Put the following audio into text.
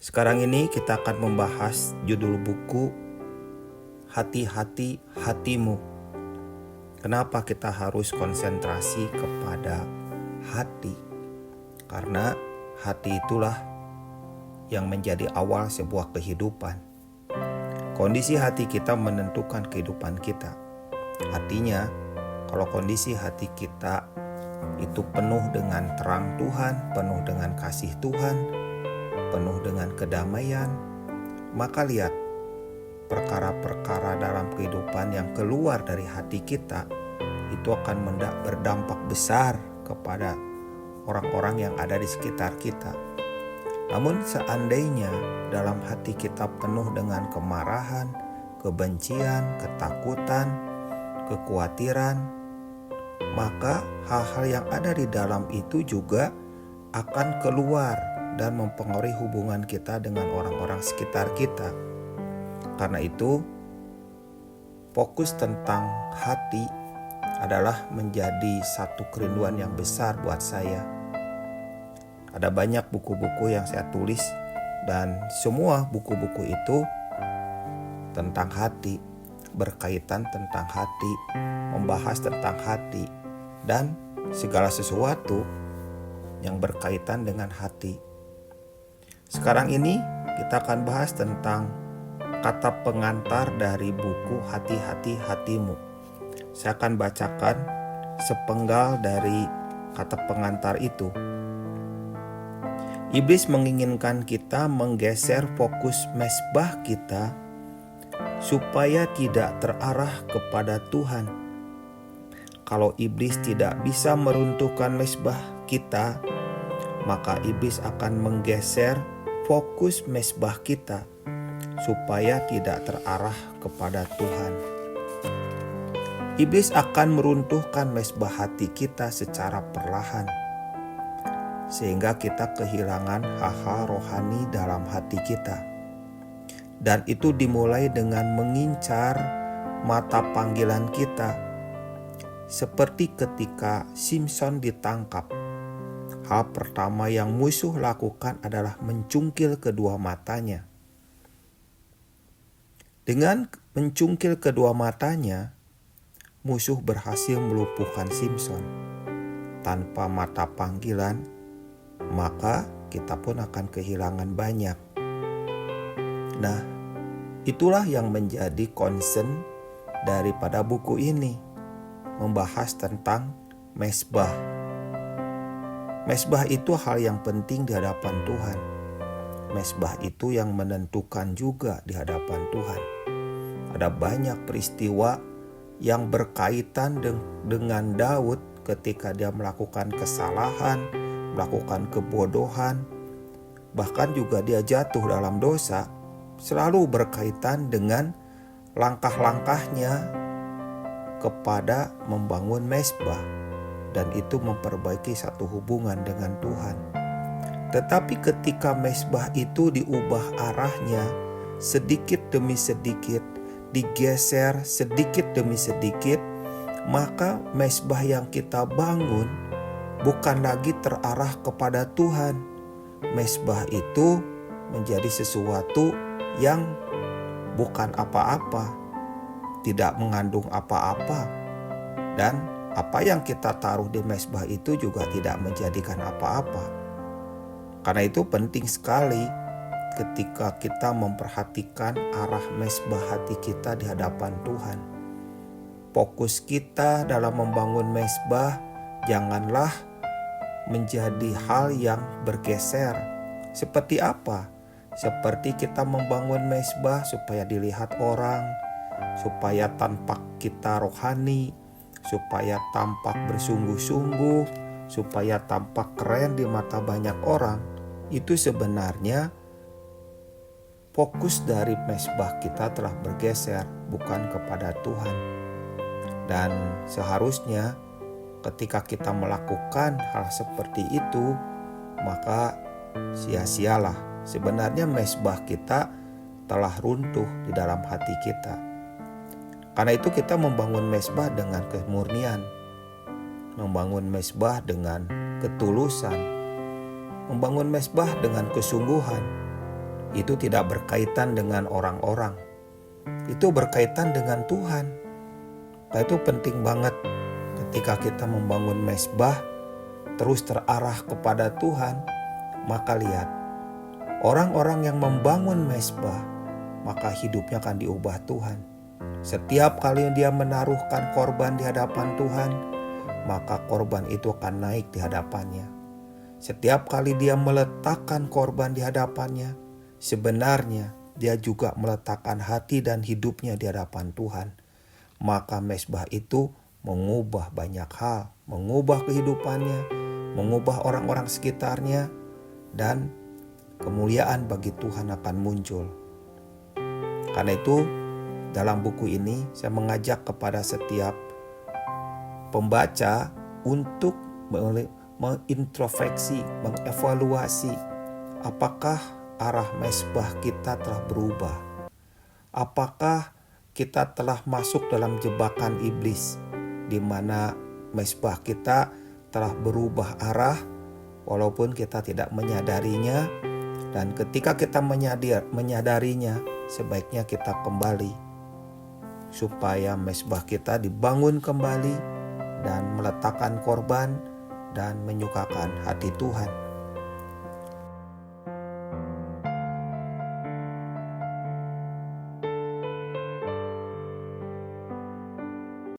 Sekarang ini kita akan membahas judul buku Hati-hati hatimu. Kenapa kita harus konsentrasi kepada hati? Karena hati itulah yang menjadi awal sebuah kehidupan. Kondisi hati kita menentukan kehidupan kita. Artinya, kalau kondisi hati kita itu penuh dengan terang Tuhan, penuh dengan kasih Tuhan, penuh dengan kedamaian, maka lihat perkara-perkara dalam kehidupan yang keluar dari hati kita itu akan berdampak besar kepada orang-orang yang ada di sekitar kita. Namun seandainya dalam hati kita penuh dengan kemarahan, kebencian, ketakutan, kekhawatiran, maka hal-hal yang ada di dalam itu juga akan keluar dan mempengaruhi hubungan kita dengan orang-orang sekitar kita. Karena itu, fokus tentang hati adalah menjadi satu kerinduan yang besar buat saya. Ada banyak buku-buku yang saya tulis dan semua buku-buku itu tentang hati, berkaitan tentang hati, membahas tentang hati, dan segala sesuatu yang berkaitan dengan hati. Sekarang ini kita akan bahas tentang kata pengantar dari buku Hati-hati hatimu. Saya akan bacakan sepenggal dari kata pengantar itu. Iblis menginginkan kita menggeser fokus mezbah kita supaya tidak terarah kepada Tuhan. Kalau iblis tidak bisa meruntuhkan mezbah kita, maka iblis akan menggeser fokus mezbah kita supaya tidak terarah kepada Tuhan. Iblis akan meruntuhkan mezbah hati kita secara perlahan, sehingga kita kehilangan hal-hal rohani dalam hati kita. Dan itu dimulai dengan mengincar mata panggilan kita. Seperti ketika Simson ditangkap, hal pertama yang musuh lakukan adalah mencungkil kedua matanya. Dengan mencungkil kedua matanya, musuh berhasil melumpuhkan Simson. Tanpa mata panggilan, maka kita pun akan kehilangan banyak. Nah, itulah yang menjadi concern daripada buku ini, membahas tentang mezbah. Mezbah itu hal yang penting di hadapan Tuhan. Mezbah itu yang menentukan juga di hadapan Tuhan. Ada banyak peristiwa yang berkaitan dengan Daud ketika dia melakukan kesalahan, melakukan kebodohan, bahkan juga dia jatuh dalam dosa, selalu berkaitan dengan langkah-langkahnya kepada membangun mezbah, dan itu memperbaiki satu hubungan dengan Tuhan. Tetapi ketika mezbah itu diubah arahnya sedikit demi sedikit, digeser sedikit demi sedikit, maka mezbah yang kita bangun bukan lagi terarah kepada Tuhan. Mezbah itu menjadi sesuatu yang bukan apa-apa, tidak mengandung apa-apa, dan apa yang kita taruh di mezbah itu juga tidak menjadikan apa-apa. Karena itu penting sekali ketika kita memperhatikan arah mezbah hati kita di hadapan Tuhan. Fokus kita dalam membangun mezbah janganlah menjadi hal yang bergeser. Seperti apa? Seperti kita membangun mezbah supaya dilihat orang, supaya tampak kita rohani, supaya tampak bersungguh-sungguh, supaya tampak keren di mata banyak orang. Itu sebenarnya fokus dari mezbah kita telah bergeser, bukan kepada Tuhan. Dan seharusnya ketika kita melakukan hal seperti itu, maka sia-sialah. Sebenarnya mezbah kita telah runtuh di dalam hati kita. Karena itu kita membangun mezbah dengan kemurnian, membangun mezbah dengan ketulusan, membangun mezbah dengan kesungguhan. itu tidak berkaitan dengan orang-orang. Itu berkaitan dengan Tuhan. Nah, itu penting banget ketika kita membangun mezbah terus terarah kepada Tuhan. Maka lihat, orang-orang yang membangun mezbah, maka hidupnya akan diubah Tuhan. Setiap kali dia menaruhkan korban di hadapan Tuhan, maka korban itu akan naik di hadapannya. Setiap kali dia meletakkan korban di hadapannya, sebenarnya dia juga meletakkan hati dan hidupnya di hadapan Tuhan. Maka mezbah itu mengubah banyak hal, mengubah kehidupannya, mengubah orang-orang sekitarnya, dan kemuliaan bagi Tuhan akan muncul. Karena itu, dalam buku ini saya mengajak kepada setiap pembaca untuk mengintrospeksi, mengevaluasi apakah arah mezbah kita telah berubah. Apakah kita telah masuk dalam jebakan iblis di mana mezbah kita telah berubah arah walaupun kita tidak menyadarinya, dan ketika kita menyadarinya sebaiknya kita kembali supaya mezbah kita dibangun kembali dan meletakkan korban dan menyukakan hati Tuhan.